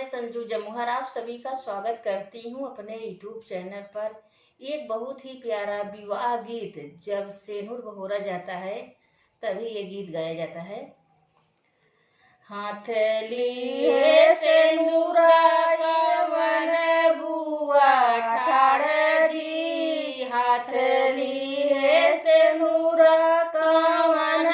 संजू जमुहर आप सभी का स्वागत करती हूँ अपने यूट्यूब चैनल पर। एक बहुत ही प्यारा विवाह गीत, जब सेनुर बहोरा जाता है तभी ये गीत गाया जाता है। हाथ लिए सेनुरा कवन बुआ ठाड़ जी, हाथ लिए सेनुरा कवन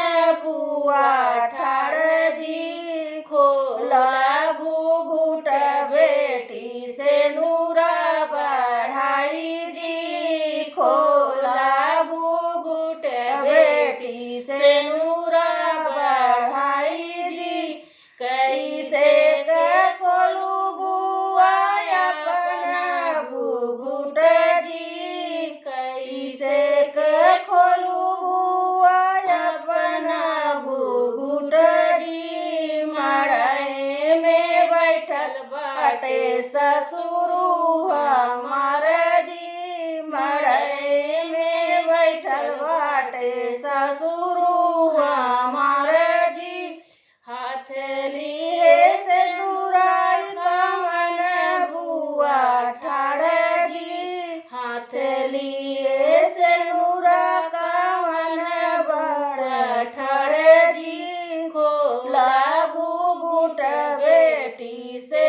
बुआ ठाड़ जी, खोला घूट बेटी सेनुरा बढ़ाई जी, खोला घूट बेटी सेनुरा बढ़ाई जी, कैसे खोलू बुआ अपना घूट जी, कैसे खोलू बुआ अपना घूट जी, मड़ई में बैठल बाटे ससुरु हमार जी, मड़ई में बैठल बाटे ससुरु हमार जी, हाथ लिए सेनुरा कवन बुआ ठाड़ जी, हाथ लिए सेनुरा कवन बड़ ठाड़ जी, खोला घूट बेटी से